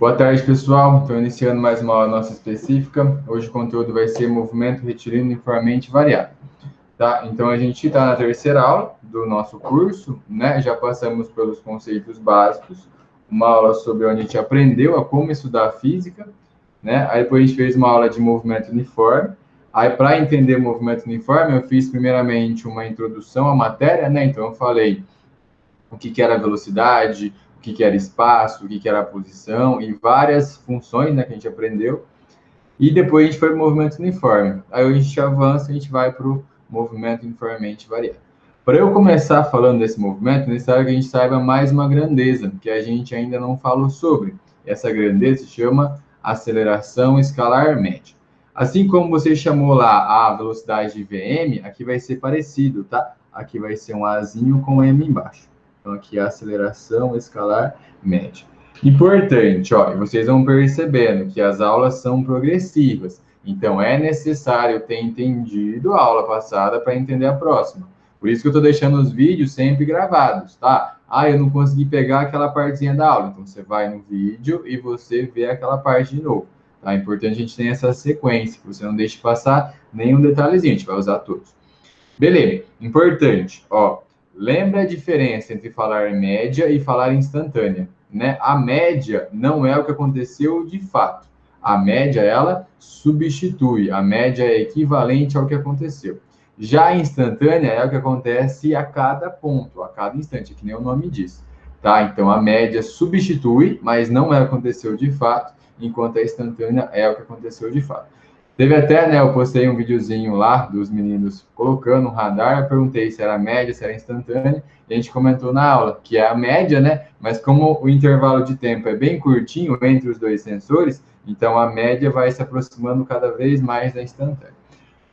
Boa tarde, pessoal. Estou iniciando mais uma aula nossa específica. Hoje o conteúdo vai ser movimento retilíneo uniformemente variável. Tá? Então, a gente está na terceira aula do nosso curso, né? Já passamos pelos conceitos básicos, uma aula sobre onde a gente aprendeu a como estudar física, né? Aí depois a gente fez uma aula de movimento uniforme. Aí, para entender movimento uniforme, eu fiz primeiramente uma introdução à matéria, né? Então, eu falei o que era velocidade, o que era espaço, o que era a posição e várias funções, né, que a gente aprendeu. E depois a gente foi para o movimento uniforme. Aí a gente avança, a gente vai para o movimento uniformemente variável. Para eu começar falando desse movimento, é necessário que a gente saiba mais uma grandeza, que a gente ainda não falou sobre. Essa grandeza se chama aceleração escalar média. Assim como você chamou lá a velocidade de Vm, aqui vai ser parecido, tá? Aqui vai ser um Azinho com M embaixo. Então, aqui é a aceleração escalar média. Importante, ó, vocês vão percebendo que as aulas são progressivas. Então, é necessário ter entendido a aula passada para entender a próxima. Por isso que eu estou deixando os vídeos sempre gravados, tá? Ah, eu não consegui pegar aquela partezinha da aula. Então, você vai no vídeo e você vê aquela parte de novo. Tá? É importante a gente ter essa sequência, que você não deixe passar nenhum detalhezinho. A gente vai usar todos. Beleza, importante, ó. Lembra a diferença entre falar média e falar instantânea, né? A média não é o que aconteceu de fato. A média, ela substitui. A média é equivalente ao que aconteceu. Já a instantânea é o que acontece a cada ponto, a cada instante, que nem o nome diz. Tá? Então, a média substitui, mas não é o que aconteceu de fato, enquanto a instantânea é o que aconteceu de fato. Teve até, né, eu postei um videozinho lá dos meninos colocando um radar, eu perguntei se era média, se era instantânea, e a gente comentou na aula que é a média, né, mas como o intervalo de tempo é bem curtinho entre os dois sensores, então a média vai se aproximando cada vez mais da instantânea.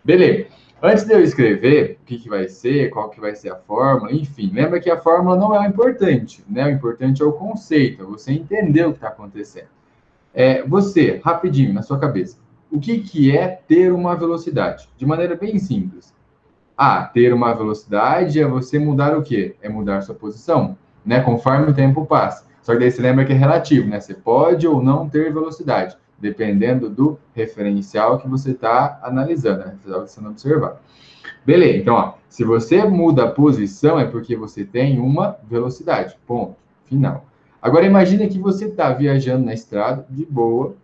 Beleza. Antes de eu escrever o que vai ser, qual que vai ser a fórmula, enfim, lembra que a fórmula não é o importante, né, o importante é o conceito, é você entender o que está acontecendo. Você, rapidinho, na sua cabeça, o que é ter uma velocidade? De maneira bem simples. Ter uma velocidade é você mudar o quê? É mudar sua posição, né? Conforme o tempo passa. Só que daí você lembra que é relativo, né? Você pode ou não ter velocidade, dependendo do referencial que você está analisando, né? Que você está observar. Beleza, então, ó, se você muda a posição, é porque você tem uma velocidade. Ponto. Final. Agora, imagine que você está viajando na estrada, de boa.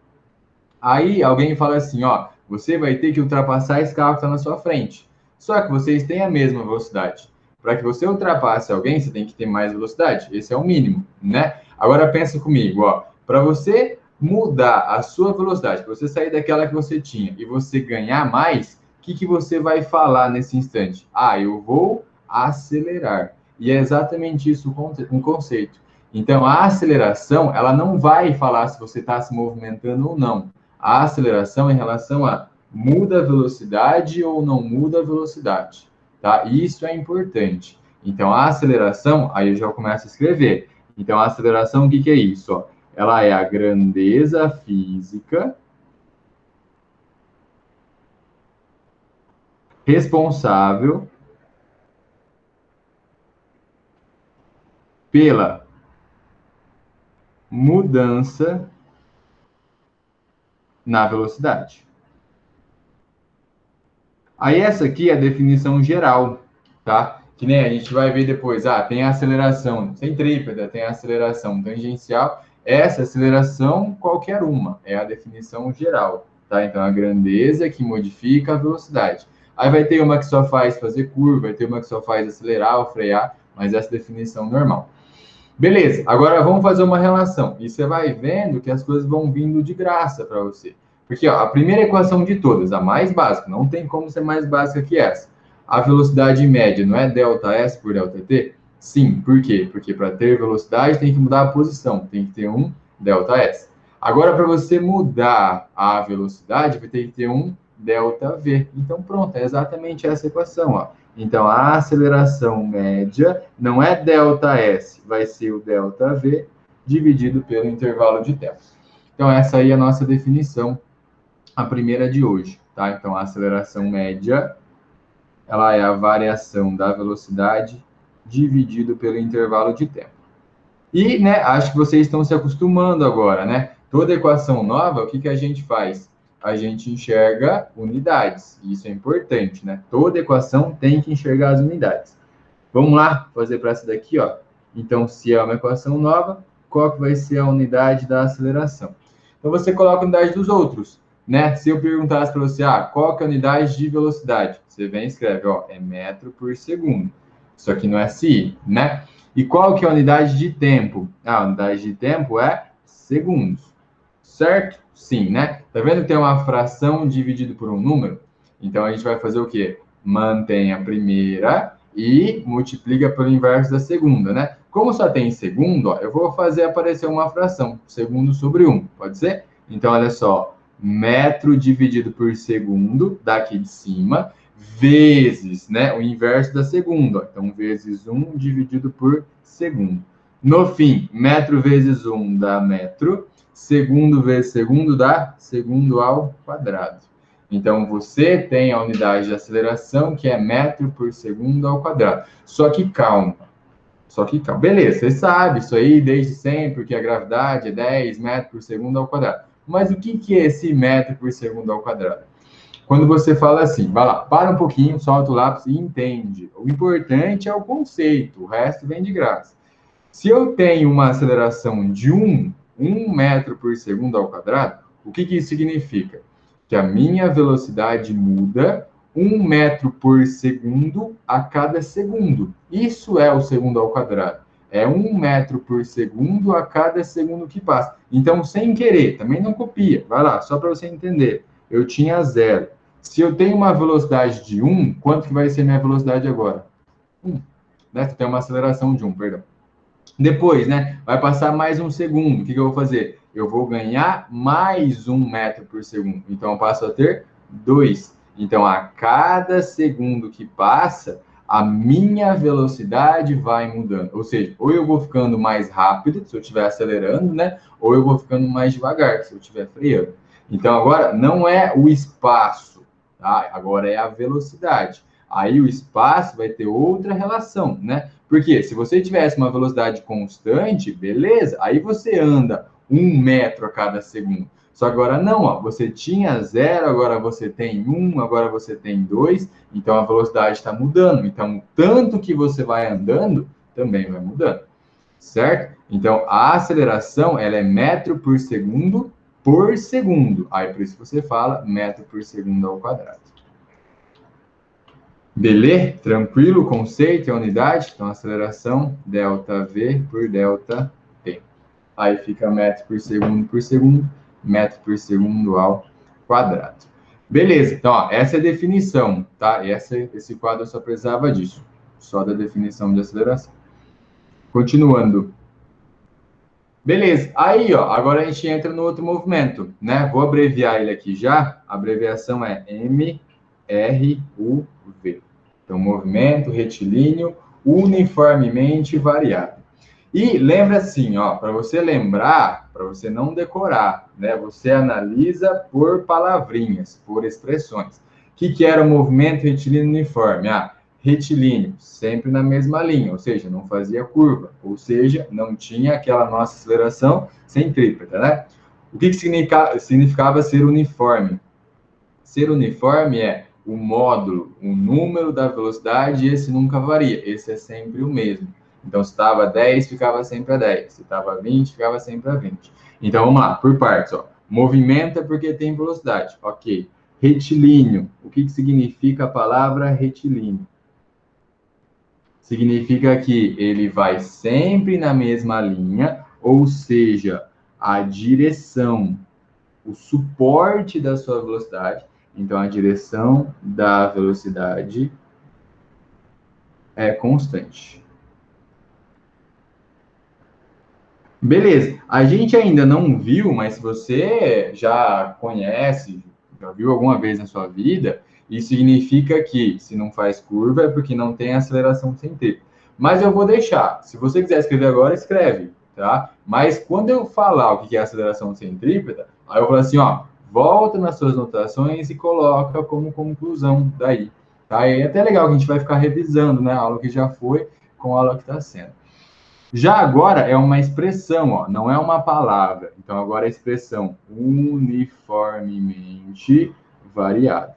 Aí alguém fala assim, ó, você vai ter que ultrapassar esse carro que está na sua frente. Só que vocês têm a mesma velocidade. Para que você ultrapasse alguém, você tem que ter mais velocidade. Esse é o mínimo, né? Agora pensa comigo, ó. Para você mudar a sua velocidade, para você sair daquela que você tinha e você ganhar mais, o que você vai falar nesse instante? Eu vou acelerar. E é exatamente isso um conceito. Então, a aceleração, ela não vai falar se você está se movimentando ou não. A aceleração em relação a muda a velocidade ou não muda a velocidade, tá? Isso é importante. Então, a aceleração, aí eu já começo a escrever. Então, a aceleração, o que é isso? Ó? Ela é a grandeza física responsável pela mudança na velocidade. Aí essa aqui é a definição geral, tá? Que nem a gente vai ver depois. Tem a aceleração centrípeta, tem a aceleração tangencial. Essa aceleração, qualquer uma, é a definição geral, tá? Então, a grandeza que modifica a velocidade. Aí vai ter uma que só faz fazer curva, vai ter uma que só faz acelerar ou frear, mas essa é a definição normal. Beleza, agora vamos fazer uma relação. E você vai vendo que as coisas vão vindo de graça para você. Porque ó, a primeira equação de todas, a mais básica, não tem como ser mais básica que essa. A velocidade média não é ΔS por ΔT? Sim, por quê? Porque para ter velocidade tem que mudar a posição, tem que ter um ΔS. Agora, para você mudar a velocidade, vai ter que ter um ΔV. Então, pronto, é exatamente essa equação, ó. Então, a aceleração média não é ΔS, vai ser o ΔV dividido pelo intervalo de tempo. Então, essa aí é a nossa definição, a primeira de hoje, tá? Então, a aceleração média, ela é a variação da velocidade dividido pelo intervalo de tempo. E, né, acho que vocês estão se acostumando agora, né? Toda equação nova, o que, que a gente faz? A gente enxerga unidades. Isso é importante, né? Toda equação tem que enxergar as unidades. Vamos lá fazer para essa daqui, ó. Então, se é uma equação nova, qual que vai ser a unidade da aceleração? Então, você coloca a unidade dos outros, né? Se eu perguntasse para você, qual que é a unidade de velocidade? Você vem e escreve, ó, é metro por segundo. Isso aqui não é SI, né? E qual que é a unidade de tempo? A unidade de tempo é segundos, certo? Sim, né? Tá vendo que tem uma fração dividido por um número? Então, a gente vai fazer o quê? Mantém a primeira e multiplica pelo inverso da segunda, né? Como só tem segundo, ó, eu vou fazer aparecer uma fração, segundo sobre 1, pode ser? Então, olha só, metro dividido por segundo, daqui de cima, vezes, né, o inverso da segunda. Ó. Então, vezes 1 dividido por segundo. No fim, metro vezes 1 dá metro, segundo vezes segundo dá segundo ao quadrado. Então, você tem a unidade de aceleração, que é metro por segundo ao quadrado. Só que calma. Beleza, você sabe isso aí desde sempre, que a gravidade é 10 metros por segundo ao quadrado. Mas o que é esse metro por segundo ao quadrado? Quando você fala assim, vai lá, para um pouquinho, solta o lápis e entende. O importante é o conceito, o resto vem de graça. Se eu tenho uma aceleração de 1 metro por segundo ao quadrado, o que isso significa? Que a minha velocidade muda 1 metro por segundo a cada segundo. Isso é o segundo ao quadrado. É 1 metro por segundo a cada segundo que passa. Então, sem querer, também não copia. Vai lá, só para você entender. Eu tinha 0. Se eu tenho uma velocidade de 1, quanto que vai ser minha velocidade agora? 1. Né? Você tem uma aceleração de 1, perdão. Depois, né, vai passar mais um segundo. O que eu vou fazer? Eu vou ganhar mais 1 metro por segundo. Então, eu passo a ter 2. Então, a cada segundo que passa, a minha velocidade vai mudando. Ou seja, ou eu vou ficando mais rápido, se eu estiver acelerando, né? Ou eu vou ficando mais devagar, se eu estiver freando. Então, agora, não é o espaço, tá? Agora é a velocidade. Aí o espaço vai ter outra relação, né? Porque se você tivesse uma velocidade constante, beleza, aí você anda 1 metro a cada segundo. Só agora não, ó, você tinha 0, agora você tem 1, agora você tem 2, então a velocidade está mudando. Então, tanto que você vai andando, também vai mudando, certo? Então, a aceleração, ela é metro por segundo. Aí, por isso você fala metro por segundo ao quadrado. Beleza? Tranquilo o conceito e a unidade? Então, aceleração, ΔV por ΔT. Aí fica metro por segundo, metro por segundo ao quadrado. Beleza, então, ó, essa é a definição, tá? Esse quadro só precisava disso, só da definição de aceleração. Continuando. Beleza, aí, ó, agora a gente entra no outro movimento, né? Vou abreviar ele aqui já. A abreviação é MRUV. Então, movimento retilíneo uniformemente variável. E lembra assim, ó, para você lembrar, para você não decorar, né? Você analisa por palavrinhas, por expressões. O que era o movimento retilíneo uniforme? Retilíneo, sempre na mesma linha, ou seja, não fazia curva, ou seja, não tinha aquela nossa aceleração centrípeta, né? O que significava ser uniforme? Ser uniforme é o módulo, o número da velocidade, esse nunca varia, esse é sempre o mesmo. Então, se estava 10, ficava sempre a 10. Se estava 20, ficava sempre a 20. Então, vamos lá, por partes. Ó. Movimenta porque tem velocidade. Ok. Retilíneo. O que significa a palavra retilíneo? Significa que ele vai sempre na mesma linha, ou seja, a direção, o suporte da sua velocidade. Então, a direção da velocidade é constante. Beleza. A gente ainda não viu, mas se você já conhece, já viu alguma vez na sua vida, isso significa que se não faz curva é porque não tem aceleração centrípeta. Mas eu vou deixar. Se você quiser escrever agora, escreve, tá? Mas quando eu falar o que é aceleração centrípeta, aí eu falo assim, ó, volta nas suas notações e coloca como conclusão daí, tá? E é até legal que a gente vai ficar revisando, né, a aula que já foi com a aula que está sendo. Já agora é uma expressão, ó, não é uma palavra. Então agora é a expressão uniformemente variado.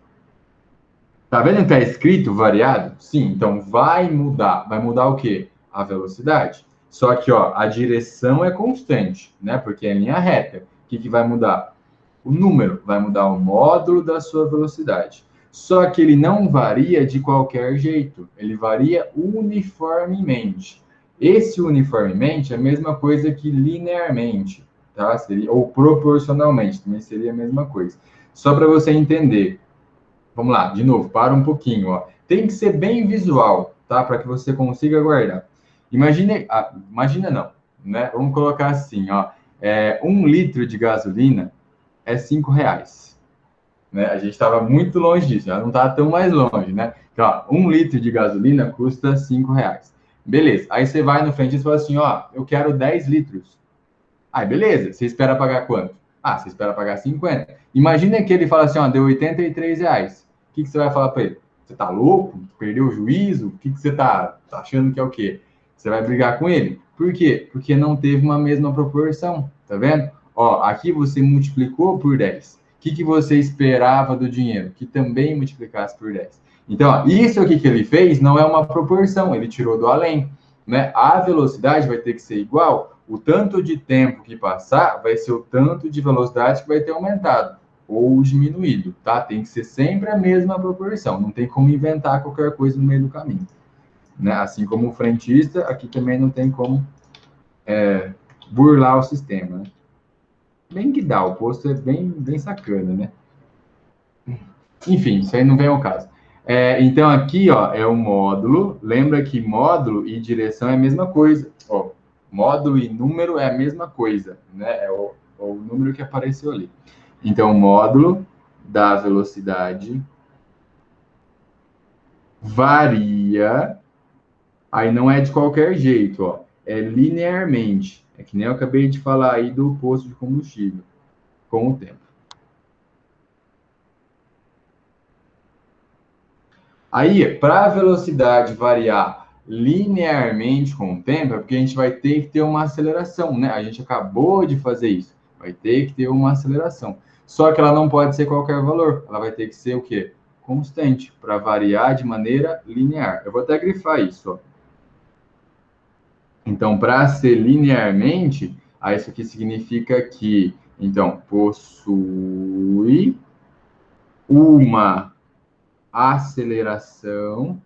Tá vendo que está escrito variado? Sim, então vai mudar. Vai mudar o quê? A velocidade. Só que ó, a direção é constante, né? Porque é linha reta. O que vai mudar? O número, vai mudar o módulo da sua velocidade. Só que ele não varia de qualquer jeito, ele varia uniformemente. Esse uniformemente é a mesma coisa que linearmente, tá? Seria, ou proporcionalmente, também seria a mesma coisa. Só para você entender. Vamos lá, de novo, para um pouquinho, ó. Tem que ser bem visual, tá? Para que você consiga guardar. Imagine, imagina não, né? Vamos colocar assim, ó. 1 litro de gasolina é R$ 5, né? A gente estava muito longe disso, já não está tão mais longe, né? Então, ó, 1 litro de gasolina custa R$ 5. Beleza. Aí você vai no frente e fala assim, ó, eu quero 10 litros. Aí, beleza. Você espera pagar quanto? Ah, você espera pagar 50. Imagina que ele fala assim, ó, deu R$ 83. O que você vai falar para ele? Você tá louco? Perdeu o juízo? O que você tá achando que é o quê? Você vai brigar com ele. Por quê? Porque não teve uma mesma proporção, tá vendo? Ó, aqui você multiplicou por 10. O que você esperava do dinheiro? Que também multiplicasse por 10. Então, ó, isso aqui que ele fez não é uma proporção, ele tirou do além, né? A velocidade vai ter que ser igual, o tanto de tempo que passar vai ser o tanto de velocidade que vai ter aumentado ou diminuído, tá? Tem que ser sempre a mesma proporção, não tem como inventar qualquer coisa no meio do caminho, né? Assim como o frentista, aqui também não tem como burlar o sistema, né? Bem que dá, o posto é bem sacana, né? Enfim, isso aí não vem ao caso. Então, aqui, ó, é o módulo. Lembra que módulo e direção é a mesma coisa. Ó, módulo e número é a mesma coisa, né? É o número que apareceu ali. Então, módulo da velocidade varia. Aí não é de qualquer jeito, ó. É linearmente. É que nem eu acabei de falar aí do posto de combustível, com o tempo. Aí, para a velocidade variar linearmente com o tempo, é porque a gente vai ter que ter uma aceleração, né? A gente acabou de fazer isso. Vai ter que ter uma aceleração. Só que ela não pode ser qualquer valor. Ela vai ter que ser o quê? Constante, para variar de maneira linear. Eu vou até grifar isso, ó. Então, para ser linearmente, aí isso aqui significa que, então, possui uma aceleração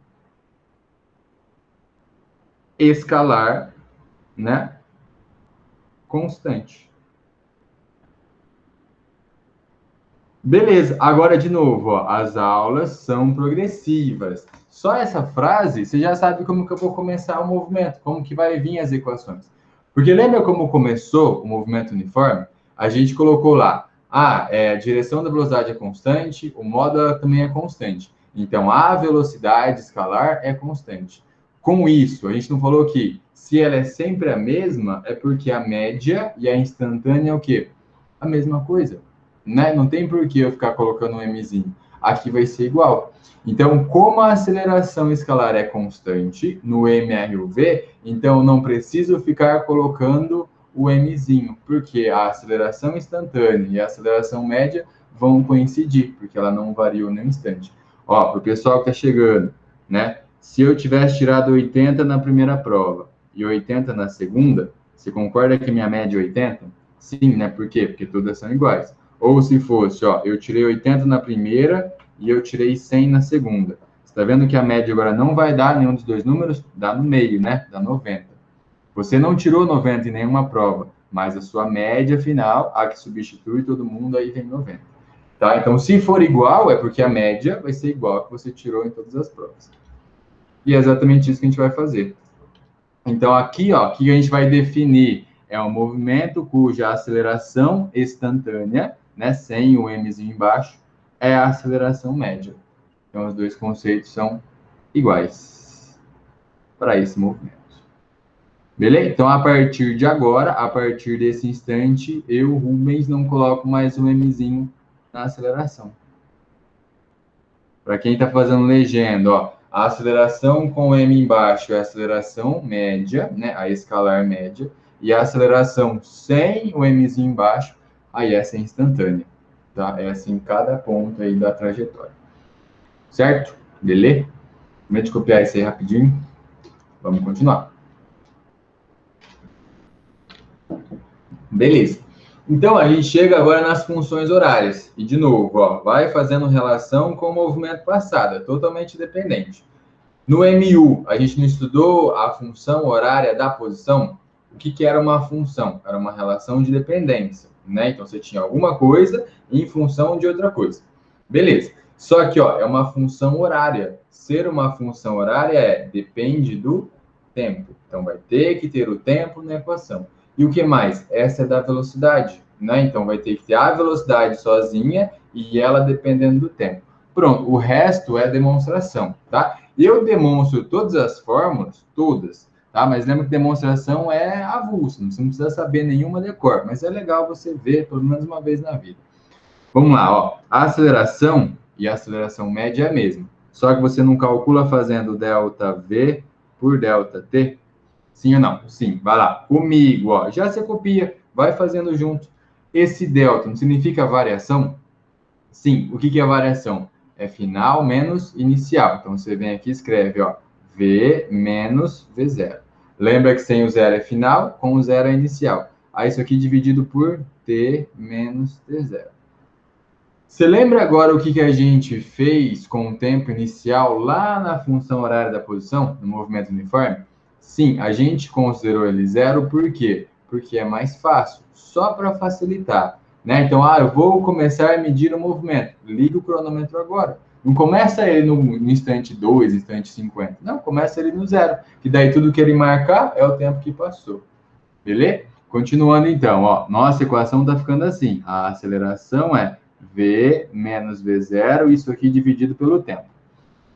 escalar, né? Constante. Beleza, agora de novo, ó, as aulas são progressivas. Só essa frase, você já sabe como que eu vou começar o movimento, como que vai vir as equações. Porque lembra como começou o movimento uniforme? A gente colocou lá, a direção da velocidade é constante, o módulo também é constante. Então, a velocidade escalar é constante. Com isso, a gente não falou que se ela é sempre a mesma, é porque a média e a instantânea é o quê? A mesma coisa, né? Não tem por que eu ficar colocando um mzinho. Aqui vai ser igual. Então, como a aceleração escalar é constante no MRUV, então eu não preciso ficar colocando o mzinho, porque a aceleração instantânea e a aceleração média vão coincidir, porque ela não varia no instante. Ó, para o pessoal que está chegando, né? Se eu tivesse tirado 80 na primeira prova e 80 na segunda, você concorda que minha média é 80? Sim, né? Por quê? Porque todas são iguais. Ou se fosse, ó, eu tirei 80 na primeira e eu tirei 100 na segunda. Você está vendo que a média agora não vai dar nenhum dos dois números? Dá no meio, né? Dá 90. Você não tirou 90 em nenhuma prova, mas a sua média final, a que substitui todo mundo, aí vem 90. Tá? Então, se for igual, é porque a média vai ser igual a que você tirou em todas as provas. E é exatamente isso que a gente vai fazer. Então, aqui, ó, o que a gente vai definir é um movimento cuja aceleração instantânea, né, sem o mzinho embaixo, é a aceleração média. Então, os dois conceitos são iguais para esse movimento. Beleza? Então, a partir de agora, a partir desse instante, eu, Rubens, não coloco mais o mzinho na aceleração. Para quem está fazendo legenda, ó, A aceleração com M embaixo é a aceleração média, né? A escalar média. E a aceleração sem o Mzinho embaixo, aí essa é instantânea, tá? Essa em cada ponto aí da trajetória. Certo? Beleza? Vamos copiar isso aí rapidinho. Vamos continuar. Beleza. Então, a gente chega agora nas funções horárias. E, de novo, ó, vai fazendo relação com o movimento passado. É totalmente dependente. No MU, a gente não estudou a função horária da posição? O que era uma função? Era uma relação de dependência, né? Então, você tinha alguma coisa em função de outra coisa. Beleza. Só que, ó, é uma função horária. Ser uma função horária depende do tempo. Então, vai ter que ter o tempo na equação. E o que mais? Essa é da velocidade, né? Então, vai ter que ter a velocidade sozinha e ela dependendo do tempo. Pronto, o resto é demonstração, tá? Eu demonstro todas as fórmulas, todas, tá? Mas lembra que demonstração é avulso, você não precisa saber nenhuma decor, mas é legal você ver pelo menos uma vez na vida. Vamos lá, ó. A aceleração e a aceleração média é a mesma, só que você não calcula fazendo ΔV por ΔT? Sim ou não? Sim, vai lá. Comigo, ó. Já você copia, vai fazendo junto. Esse delta não significa variação? Sim. O que é variação? É final menos inicial. Então, você vem aqui e escreve, ó, V menos V0. Lembra que sem o zero é final, com o zero é inicial. Aí, isso aqui dividido por T menos T0. Você lembra agora o que a gente fez com o tempo inicial lá na função horária da posição, no movimento uniforme? Sim, a gente considerou ele zero, por quê? Porque é mais fácil, só para facilitar, né? Então, eu vou começar a medir o movimento. Liga o cronômetro agora. Não começa ele no instante 2, instante 50. Não, começa ele no zero, que daí tudo que ele marcar é o tempo que passou. Beleza? Continuando então, ó, nossa equação está ficando assim. A aceleração é V menos V0, isso aqui dividido pelo tempo.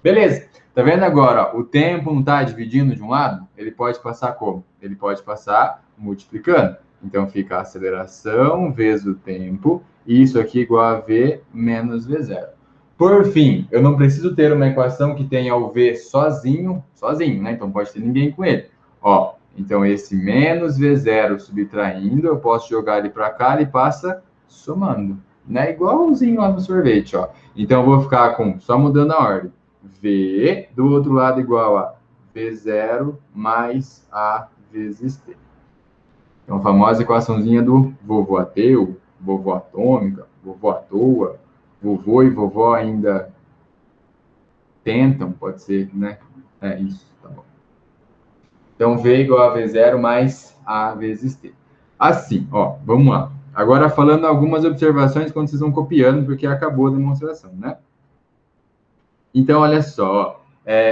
Beleza. Tá vendo agora? Ó, o tempo não está dividindo de um lado? Ele pode passar como? Ele pode passar multiplicando. Então, fica a aceleração vezes o tempo, e isso aqui igual a V menos V0. Por fim, eu não preciso ter uma equação que tenha o V sozinho, né? Então, pode ter ninguém com ele. Ó, então, esse menos V0 subtraindo, eu posso jogar ele para cá, ele passa somando, né? Igualzinho lá no sorvete, ó. Então, eu vou ficar com, só mudando a ordem, V do outro lado igual a V0 mais A vezes T. Então, a famosa equaçãozinha do vovô ateu, vovô atômica, vovô à toa, vovô e vovó ainda tentam, pode ser, né? É isso, tá bom. Então, V igual a V0 mais A vezes T. Assim, ó, vamos lá. Agora, falando algumas observações quando vocês vão copiando, porque acabou a demonstração, né? Então, olha só,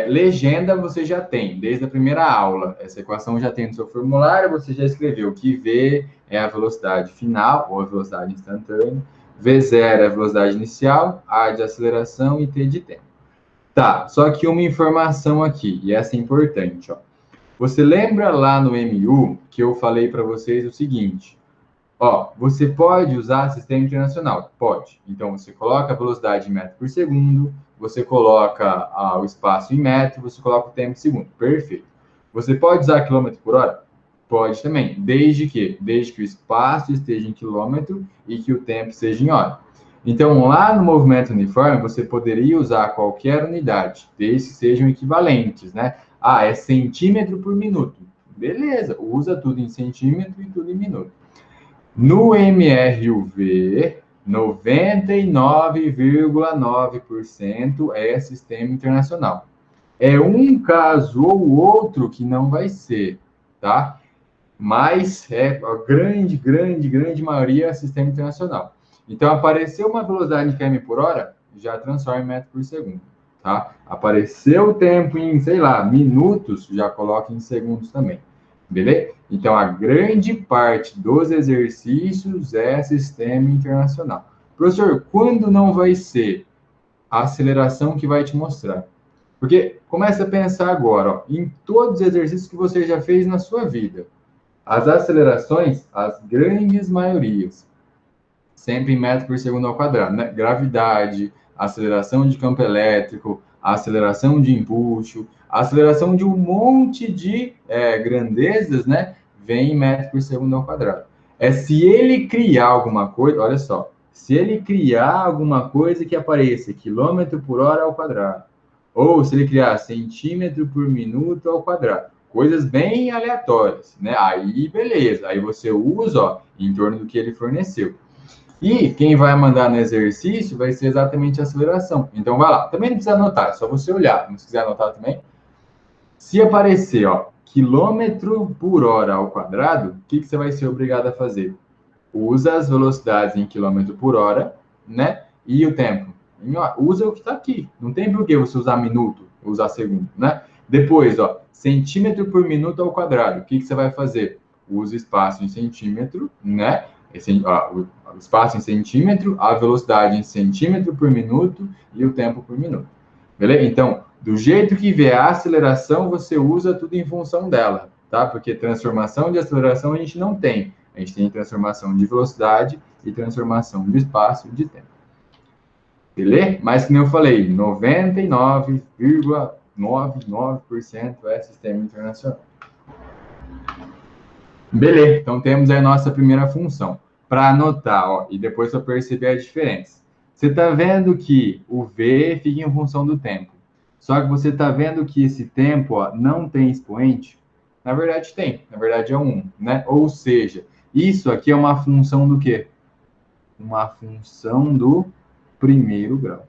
legenda você já tem, desde a primeira aula. Essa equação já tem no seu formulário, você já escreveu que V é a velocidade final, ou a velocidade instantânea, V0 é a velocidade inicial, A de aceleração e T de tempo. Tá, só que uma informação aqui, e essa é importante, ó. Você lembra lá no MU que eu falei para vocês o seguinte, ó, você pode usar sistema internacional? Pode. Então, você coloca a velocidade em metro por segundo, você coloca o espaço em metro, você coloca o tempo em segundo. Perfeito. Você pode usar quilômetro por hora? Pode também, desde que o espaço esteja em quilômetro e que o tempo seja em hora. Então, lá no movimento uniforme, você poderia usar qualquer unidade, desde que sejam equivalentes, né? É centímetro por minuto. Beleza, usa tudo em centímetro e tudo em minuto. No MRUV, 99,9% é sistema internacional. É um caso ou outro que não vai ser, tá? Mas a grande maioria é sistema internacional. Então, apareceu uma velocidade em km por hora, já transforma em metro por segundo, tá? Apareceu o tempo em, sei lá, minutos, já coloca em segundos também. Beleza? Então, a grande parte dos exercícios é sistema internacional. Professor, quando não vai ser a aceleração que vai te mostrar? Porque começa a pensar agora, ó, em todos os exercícios que você já fez na sua vida. As acelerações, as grandes maiorias, sempre em metro por segundo ao quadrado, né? Gravidade, aceleração de campo elétrico, a aceleração de empuxo, a aceleração de um monte de grandezas, né? Vem em metro por segundo ao quadrado. Se ele criar alguma coisa, olha só, se ele criar alguma coisa que apareça quilômetro por hora ao quadrado, ou se ele criar centímetro por minuto ao quadrado, coisas bem aleatórias, né? Aí, beleza, aí você usa, ó, em torno do que ele forneceu. E quem vai mandar no exercício vai ser exatamente a aceleração. Então, vai lá. Também não precisa anotar, é só você olhar. Se quiser anotar também. Se aparecer, ó, quilômetro por hora ao quadrado, o que você vai ser obrigado a fazer? Usa as velocidades em quilômetro por hora, né? E o tempo. Usa o que está aqui. Não tem por que você usar minuto, usar segundo, né? Depois, ó, centímetro por minuto ao quadrado. O que você vai fazer? Usa espaço em centímetro, né? O espaço em centímetro, a velocidade em centímetro por minuto e o tempo por minuto. Beleza? Então, do jeito que vê a aceleração, você usa tudo em função dela, tá? Porque transformação de aceleração a gente não tem. A gente tem transformação de velocidade e transformação de espaço e de tempo. Beleza? Mas, como eu falei, 99,99% é sistema internacional. Beleza, então temos aí a nossa primeira função. Para anotar, ó, e depois para perceber a diferença. Você está vendo que o V fica em função do tempo. Só que você está vendo que esse tempo, ó, não tem expoente? Na verdade tem, na verdade é 1, né? Ou seja, isso aqui é uma função do quê? Uma função do primeiro grau.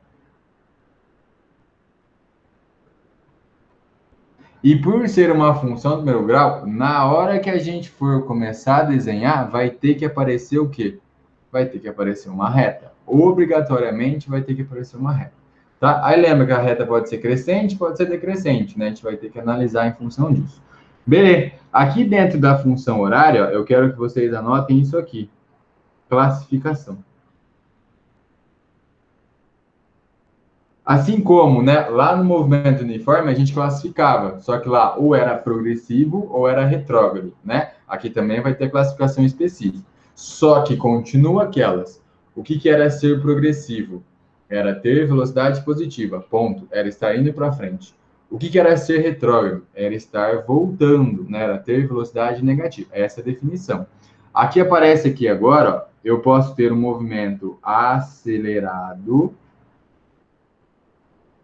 E por ser uma função do primeiro grau, na hora que a gente for começar a desenhar, vai ter que aparecer o quê? Vai ter que aparecer uma reta. Obrigatoriamente vai ter que aparecer uma reta. Tá? Aí lembra que a reta pode ser crescente, pode ser decrescente, né? A gente vai ter que analisar em função disso. Beleza. Aqui dentro da função horária, eu quero que vocês anotem isso aqui. Classificação. Assim como, né, lá no movimento uniforme a gente classificava, só que lá ou era progressivo ou era retrógrado, né? Aqui também vai ter classificação específica. Só que continua aquelas. O que era ser progressivo? Era ter velocidade positiva, ponto. Era estar indo para frente. O que era ser retrógrado? Era estar voltando, né? Era ter velocidade negativa. Essa é a definição. Aqui aparece aqui agora, ó, eu posso ter um movimento acelerado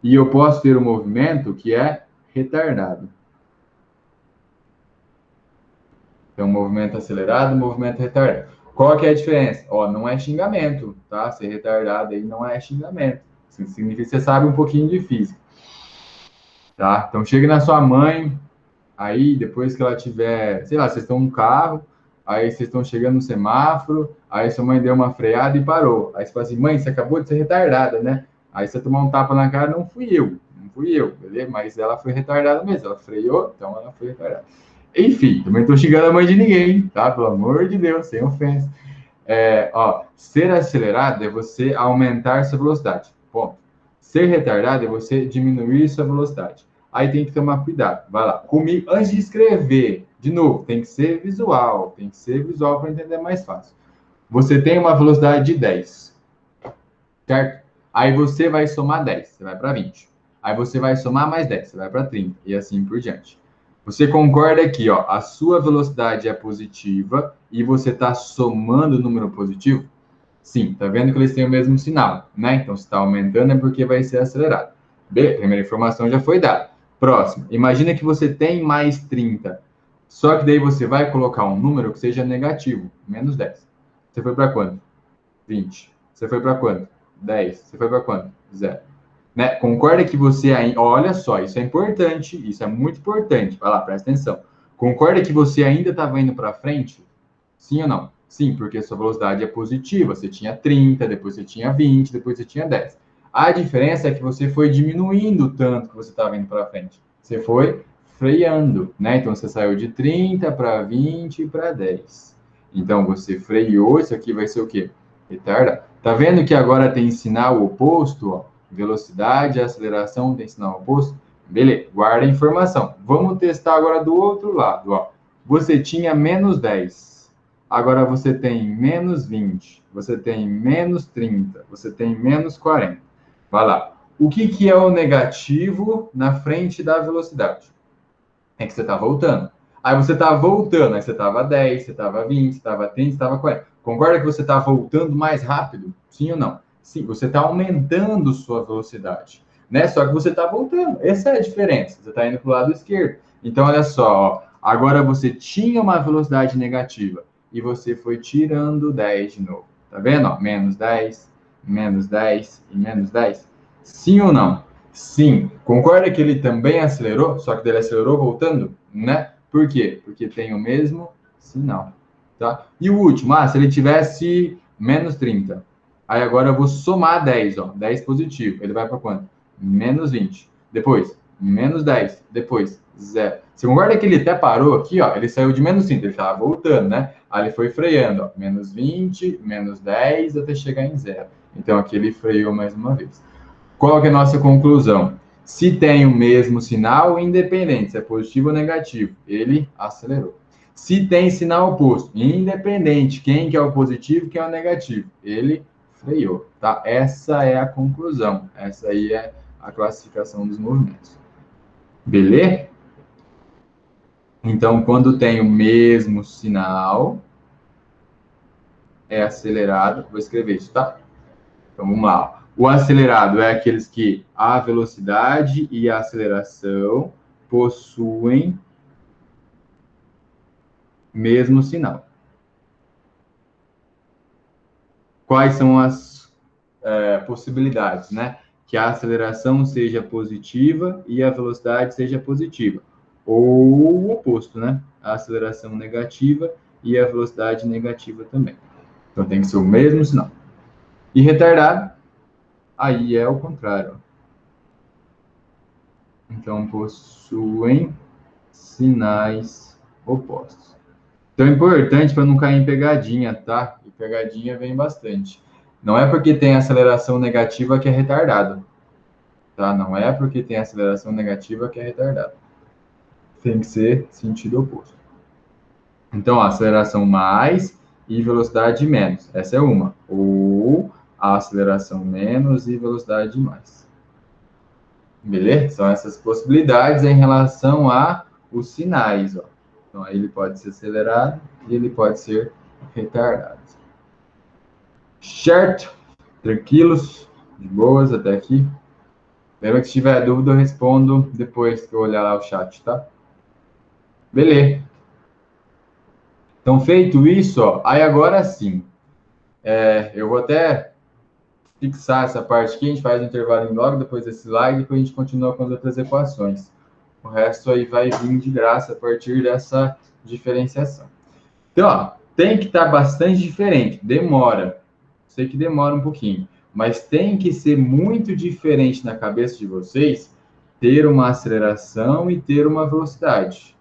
e eu posso ter um movimento que é retardado. Então, movimento acelerado, movimento retardado. Qual que é a diferença? Ó, não é xingamento, tá? Ser retardado aí não é xingamento. Isso significa que você sabe um pouquinho de física. Tá? Então, chega na sua mãe, aí depois que ela tiver, sei lá, vocês estão no carro, aí vocês estão chegando no semáforo, aí sua mãe deu uma freada e parou. Aí você fala assim, mãe, você acabou de ser retardada, né? Aí você tomar um tapa na cara, não fui eu, beleza? Mas ela foi retardada mesmo, ela freou, então ela foi retardada. Enfim, também estou xingando a mãe de ninguém, tá? Pelo amor de Deus, sem ofensa. Ó, ser acelerado é você aumentar sua velocidade, ponto. Ser retardado é você diminuir sua velocidade. Aí tem que tomar cuidado. Vai lá. Comigo, antes de escrever, de novo, tem que ser visual para entender mais fácil. Você tem uma velocidade de 10, certo? Aí você vai somar 10, você vai para 20. Aí você vai somar mais 10, você vai para 30 e assim por diante. Você concorda aqui, ó, a sua velocidade é positiva e você está somando o número positivo? Sim, tá vendo que eles têm o mesmo sinal, né? Então, se está aumentando é porque vai ser acelerado. Beleza, primeira informação já foi dada. Próximo, imagina que você tem mais 30. Só que daí você vai colocar um número que seja negativo, menos 10. Você foi para quanto? 20. Você foi para quanto? 10. Você foi para quanto? 0. Né? Concorda que você ainda... Olha só, isso é importante, isso é muito importante. Vai lá, presta atenção. Concorda que você ainda estava indo para frente? Sim ou não? Sim, porque sua velocidade é positiva. Você tinha 30, depois você tinha 20, depois você tinha 10. A diferença é que você foi diminuindo o tanto que você estava indo para frente. Você foi freando, né? Então, você saiu de 30 para 20 para 10. Então, você freou, isso aqui vai ser o quê? Retarda. Tá vendo que agora tem sinal oposto, ó? Velocidade, aceleração tem sinal oposto? Beleza, guarda a informação. Vamos testar agora do outro lado, ó. Você tinha menos 10. Agora você tem menos 20. Você tem menos 30. Você tem menos 40. Vai lá. O que é o negativo na frente da velocidade? É que você está voltando. Aí você está voltando, aí você estava 10, você estava 20, você estava 30, você estava 40. Concorda que você está voltando mais rápido? Sim ou não? Sim, você está aumentando sua velocidade, né? Só que você está voltando. Essa é a diferença. Você está indo para o lado esquerdo. Então, olha só, ó. Agora você tinha uma velocidade negativa e você foi tirando 10 de novo. Tá vendo? Ó, menos 10 e menos 10. Sim ou não? Sim. Concorda que ele também acelerou, só que ele acelerou voltando, né? Por quê? Porque tem o mesmo sinal, tá? E o último, se ele tivesse menos 30, aí agora eu vou somar 10, ó, 10 positivo, ele vai para quanto? Menos 20. Depois, menos 10. Depois, 0. Você concorda que ele até parou aqui, ó, ele saiu de menos 30, ele estava voltando, né? Aí ele foi freando, ó, menos 20, menos 10, até chegar em 0. Então aqui ele freou mais uma vez. Qual que é a nossa conclusão? Se tem o mesmo sinal, independente se é positivo ou negativo, ele acelerou. Se tem sinal oposto, independente quem que é o positivo, quem é o negativo, ele freou, tá? Essa é a conclusão. Essa aí é a classificação dos movimentos. Beleza? Então, quando tem o mesmo sinal, é acelerado. Vou escrever isso, tá? Então, vamos lá. O acelerado é aqueles que a velocidade e a aceleração possuem mesmo sinal. Quais são as possibilidades, né? Que a aceleração seja positiva e a velocidade seja positiva. Ou o oposto, né? A aceleração negativa e a velocidade negativa também. Então, tem que ser o mesmo sinal. E retardado, aí é o contrário. Então, possuem sinais opostos. Então, é importante para não cair em pegadinha, tá? E pegadinha vem bastante. Não é porque tem aceleração negativa que é retardado, tá? Não é porque tem aceleração negativa que é retardado. Tem que ser sentido oposto. Então, aceleração mais e velocidade menos. Essa é uma. Ou a aceleração menos e velocidade mais. Beleza? São essas possibilidades em relação a os sinais, ó. Então, aí ele pode ser acelerado e ele pode ser retardado. Certo? Tranquilos? De boas até aqui? Lembra que se tiver dúvida eu respondo depois que eu olhar lá o chat, tá? Beleza. Então, feito isso, ó, aí agora sim. Eu vou até fixar essa parte aqui, a gente faz um intervalo logo depois desse slide e depois a gente continua com as outras equações. O resto aí vai vir de graça a partir dessa diferenciação. Então, ó, tem que estar bastante diferente. Demora. Sei que demora um pouquinho. Mas tem que ser muito diferente na cabeça de vocês ter uma aceleração e ter uma velocidade.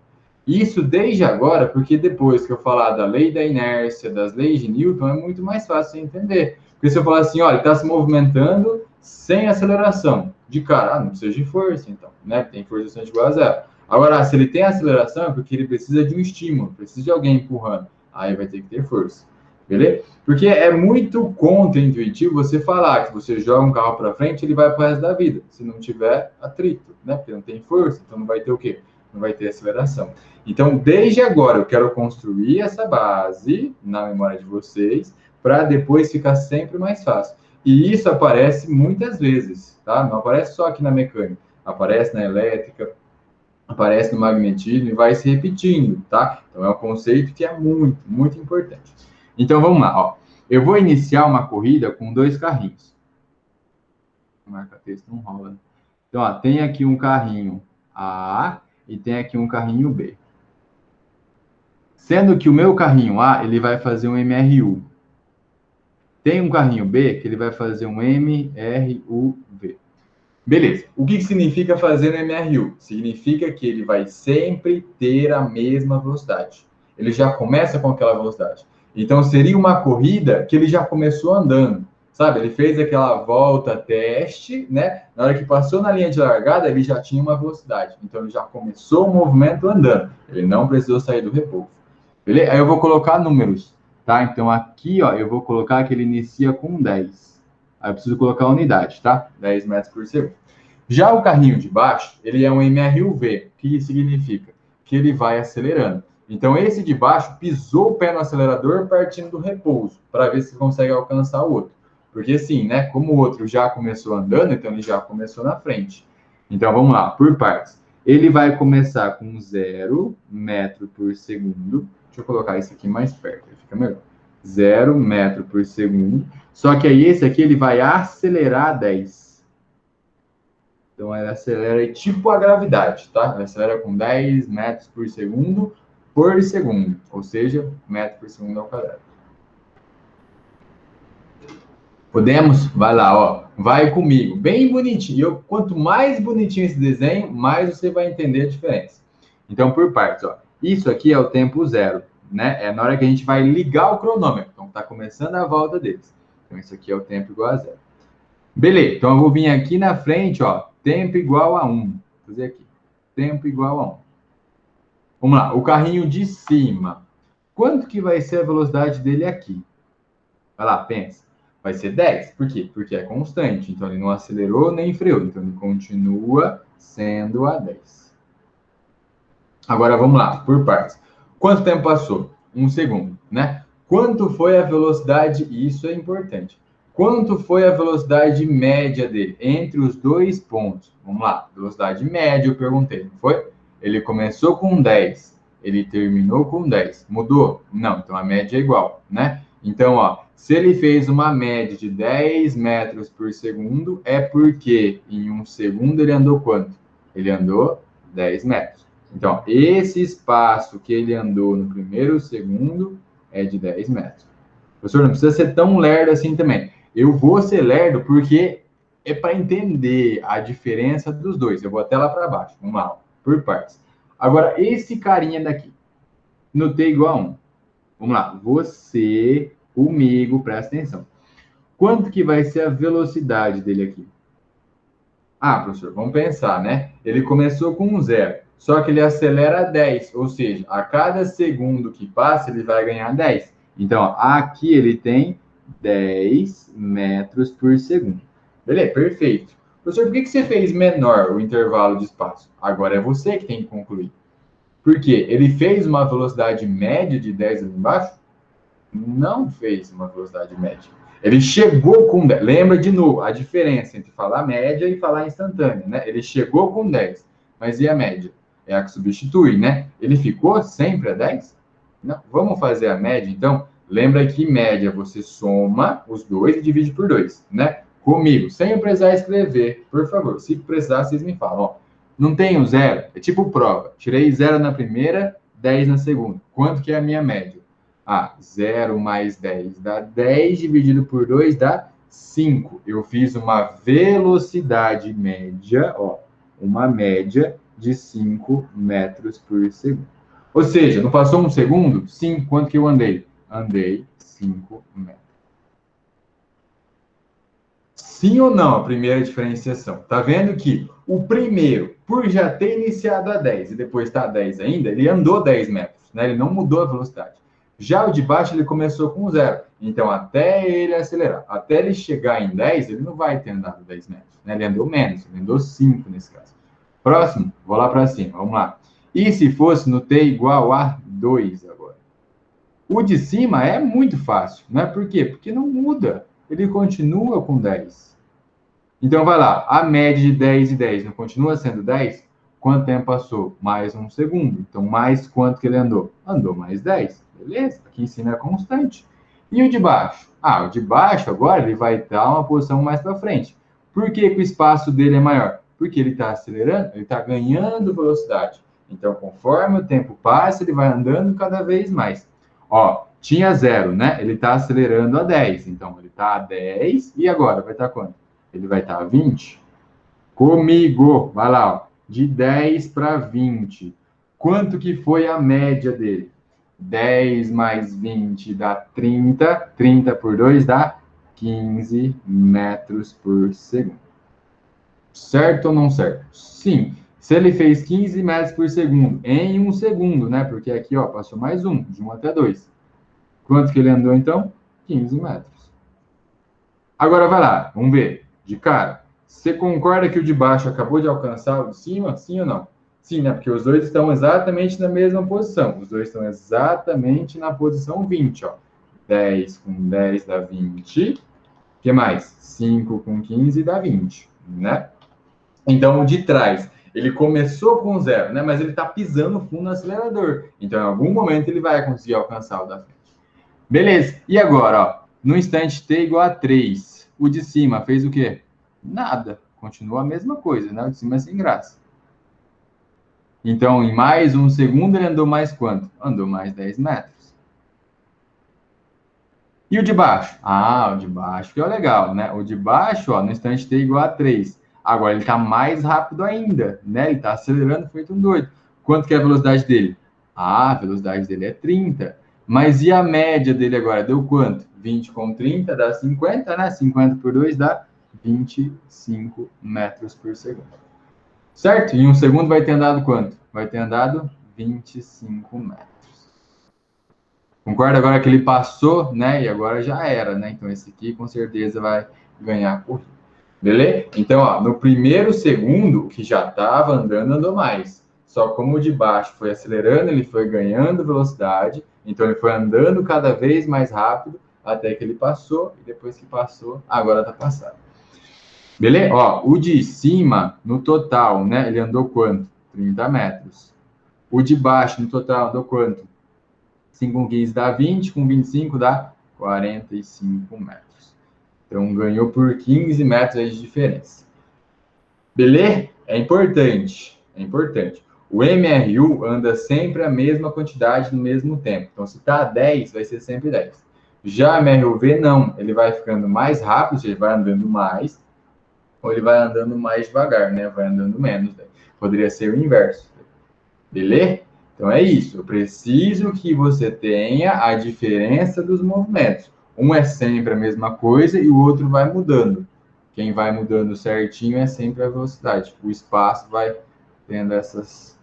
Isso desde agora, porque depois que eu falar da lei da inércia, das leis de Newton, é muito mais fácil de entender. Porque se eu falar assim, olha, está se movimentando sem aceleração, de cara, não precisa de força, então, né? Tem força igual a zero. Agora, se ele tem aceleração, é porque ele precisa de um estímulo, precisa de alguém empurrando. Aí vai ter que ter força. Beleza? Porque é muito contra-intuitivo você falar que você joga um carro para frente, ele vai para o resto da vida, se não tiver atrito, né? Porque não tem força, então não vai ter o quê? Não vai ter aceleração. Então, desde agora, eu quero construir essa base na memória de vocês, para depois ficar sempre mais fácil. E isso aparece muitas vezes, tá? Não aparece só aqui na mecânica, aparece na elétrica, aparece no magnetismo e vai se repetindo, tá? Então, é um conceito que é muito, muito importante. Então, vamos lá, ó. Eu vou iniciar uma corrida com 2 carrinhos. Marca texto não rola. Então, ó, tem aqui um carrinho A e tem aqui um carrinho B. Sendo que o meu carrinho A, ele vai fazer um MRU. Tem um carrinho B que ele vai fazer um MRUV. Beleza. O que significa fazer um MRU? Significa que ele vai sempre ter a mesma velocidade. Ele já começa com aquela velocidade. Então, seria uma corrida que ele já começou andando. Sabe? Ele fez aquela volta teste, né? Na hora que passou na linha de largada, ele já tinha uma velocidade. Então, ele já começou o movimento andando. Ele não precisou sair do repouso. Beleza? Aí eu vou colocar números, tá? Então, aqui, ó, eu vou colocar que ele inicia com 10. Aí eu preciso colocar a unidade, tá? 10 metros por segundo. Já o carrinho de baixo, ele é um MRUV. O que significa? Que ele vai acelerando. Então, esse de baixo pisou o pé no acelerador partindo do repouso, para ver se consegue alcançar o outro. Porque assim, né? Como o outro já começou andando, então ele já começou na frente. Então, vamos lá, por partes. Ele vai começar com 0 metro por segundo. Deixa eu colocar isso aqui mais perto, fica melhor. 0 metro por segundo. Só que aí esse aqui ele vai acelerar 10. Então ele acelera tipo a gravidade, tá? Ele acelera com 10 metros por segundo, ou seja, metro por segundo ao quadrado. Podemos? Vai lá, ó. Vai comigo. Bem bonitinho. Quanto mais bonitinho esse desenho, mais você vai entender a diferença. Então, por partes, ó. Isso aqui é o tempo zero, né? É na hora que a gente vai ligar o cronômetro. Então, tá começando a volta deles. Então, isso aqui é o tempo igual a zero. Beleza. Então, eu vou vir aqui na frente, ó. Tempo igual a 1. Vou fazer aqui. Tempo igual a 1. Vamos lá. O carrinho de cima. Quanto que vai ser a velocidade dele aqui? Vai lá, pensa. Vai ser 10. Por quê? Porque é constante. Então, ele não acelerou nem freou. Então, ele continua sendo a 10. Agora, vamos lá, por partes. Quanto tempo passou? 1 segundo, né? Quanto foi a velocidade? Isso é importante. Quanto foi a velocidade média dele entre os dois pontos? Vamos lá, velocidade média, eu perguntei, não foi? Ele começou com 10, ele terminou com 10. Mudou? Não, então a média é igual, né? Então, ó, se ele fez uma média de 10 metros por segundo, é porque em 1 segundo ele andou quanto? Ele andou 10 metros. Então, esse espaço que ele andou no primeiro segundo é de 10 metros. Professor, não precisa ser tão lerdo assim também. Eu vou ser lerdo porque é para entender a diferença dos dois. Eu vou até lá para baixo. Vamos lá, por partes. Agora, esse carinha daqui, no T igual a 1. Vamos lá, você, comigo, presta atenção. Quanto que vai ser a velocidade dele aqui? Ah, professor, vamos pensar, né? Ele começou com 0, só que ele acelera 10, ou seja, a cada segundo que passa, ele vai ganhar 10. Então, ó, aqui ele tem 10 metros por segundo. Beleza, perfeito. Professor, por que você fez menor o intervalo de espaço? Agora é você que tem que concluir. Por quê? Ele fez uma velocidade média de 10 ali embaixo? Não fez uma velocidade média. Ele chegou com 10. Lembra de novo a diferença entre falar média e falar instantânea, né? Ele chegou com 10, mas e a média? É a que substitui, né? Ele ficou sempre a 10? Não. Vamos fazer a média, então? Lembra que média você soma os dois e divide por 2, né? Comigo, sem eu precisar escrever, por favor. Se precisar, vocês me falam. Ó, não tenho 0, é tipo prova. Tirei 0 na primeira, 10 na segunda. Quanto que é a minha média? Ah, 0 mais 10 dá 10, dividido por 2 dá 5. Eu fiz uma velocidade média, ó, uma média de 5 metros por segundo. Ou seja, não passou 1 segundo? Sim, quanto que eu andei? Andei 5 metros. Sim ou não a primeira diferenciação? Tá vendo que o primeiro, por já ter iniciado a 10 e depois está a 10 ainda, ele andou 10 metros, né? Ele não mudou a velocidade. Já o de baixo, ele começou com 0. Então, até ele acelerar, até ele chegar em 10, ele não vai ter andado 10 metros, né? Ele andou menos, ele andou 5 nesse caso. Próximo, vou lá para cima, vamos lá. E se fosse no T igual a 2 agora? O de cima é muito fácil, né? Por quê? Porque não muda, ele continua com 10. Então, vai lá, a média de 10 e 10 não continua sendo 10? Quanto tempo passou? Mais 1 segundo. Então, mais quanto que ele andou? Andou mais 10. Beleza, aqui em cima é constante. E o de baixo? Ah, o de baixo agora ele vai estar uma posição mais para frente. Por que, que o espaço dele é maior? Porque ele está acelerando, ele está ganhando velocidade. Então, conforme o tempo passa, ele vai andando cada vez mais. Ó, tinha 0, né? Ele está acelerando a 10. Então, ele está a 10 e agora vai estar quanto? Ele vai estar a 20. Comigo, vai lá, ó, de 10 para 20. Quanto que foi a média dele? 10 mais 20 dá 30. 30 por 2 dá 15 metros por segundo. Certo ou não certo? Sim. Se ele fez 15 metros por segundo em 1 segundo, né? Porque aqui, ó, passou mais 1, de 1 até 2. Quanto que ele andou, então? 15 metros. Agora vai lá, vamos ver. De cara, você concorda que o de baixo acabou de alcançar o de cima? Sim ou não? Sim, né? Porque os dois estão exatamente na mesma posição. Os dois estão exatamente na posição 20, ó. 10 com 10 dá 20. O que mais? 5 com 15 dá 20, né? Então, o de trás, ele começou com 0, né? Mas ele está pisando fundo no acelerador. Então, em algum momento, ele vai conseguir alcançar o da frente. Beleza. E agora, ó, no instante t igual a 3, o de cima fez o quê? Nada. Continua a mesma coisa, né? O de cima é sem graça. Então, em mais um segundo, ele andou mais quanto? Andou mais 10 metros. E o de baixo? Ah, o de baixo que é o legal, né? O de baixo, ó, no instante t igual a 3. Agora ele está mais rápido ainda, né? Ele está acelerando feito um doido. Quanto que é a velocidade dele? Ah, a velocidade dele é 30. Mas e a média dele agora? Deu quanto? 20 com 30 dá 50, né? 50 por 2 dá 25 metros por segundo. Certo? Em um segundo vai ter andado quanto? Vai ter andado 25 metros. Concorda agora que ele passou, né? E agora já era, né? Então esse aqui com certeza vai ganhar a corrida. Beleza? Então, ó, no primeiro segundo, que já estava andando, andou mais. Só como o de baixo foi acelerando, ele foi ganhando velocidade. Então ele foi andando cada vez mais rápido até que ele passou. E depois que passou, agora está passado. Beleza? Ó, o de cima, no total, né? Ele andou quanto? 30 metros. O de baixo, no total, andou quanto? 5 com 15 dá 20, com 25 dá 45 metros. Então, ganhou por 15 metros aí de diferença. Beleza? É importante. É importante. O MRU anda sempre a mesma quantidade no mesmo tempo. Então, se está 10, vai ser sempre 10. Já o MRUV, não. Ele vai ficando mais rápido, ele vai andando mais, ou ele vai andando mais devagar, né? Vai andando menos. Né? Poderia ser o inverso. Beleza? Então é isso. Eu preciso que você tenha a diferença dos movimentos. Um é sempre a mesma coisa e o outro vai mudando. Quem vai mudando certinho é sempre a velocidade. O espaço vai tendo essas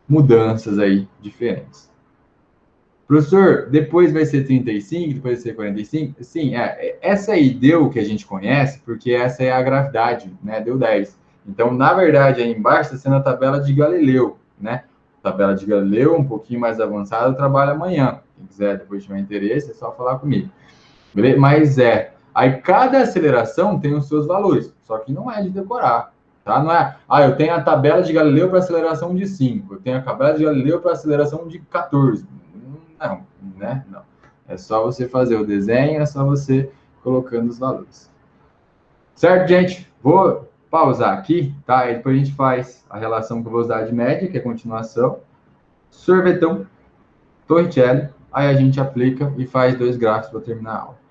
mudanças aí diferentes. Professor, depois vai ser 35, depois vai ser 45? Sim, essa aí deu o que a gente conhece, porque essa é a gravidade, né? Deu 10. Então, na verdade, aí embaixo está sendo a tabela de Galileu, né? Tabela de Galileu, um pouquinho mais avançada, eu trabalho amanhã. Quem quiser, depois tiver interesse, é só falar comigo. Beleza? Mas aí cada aceleração tem os seus valores, só que não é de decorar, tá? Não é, eu tenho a tabela de Galileu para aceleração de 5, eu tenho a tabela de Galileu para aceleração de 14. Não, né? Não. É só você fazer o desenho, é só você colocando os valores. Certo, gente? Vou pausar aqui, tá? E depois a gente faz a relação com velocidade média, que é continuação, sorvetão, Torricelli, aí a gente aplica e faz 2 gráficos para terminar a aula.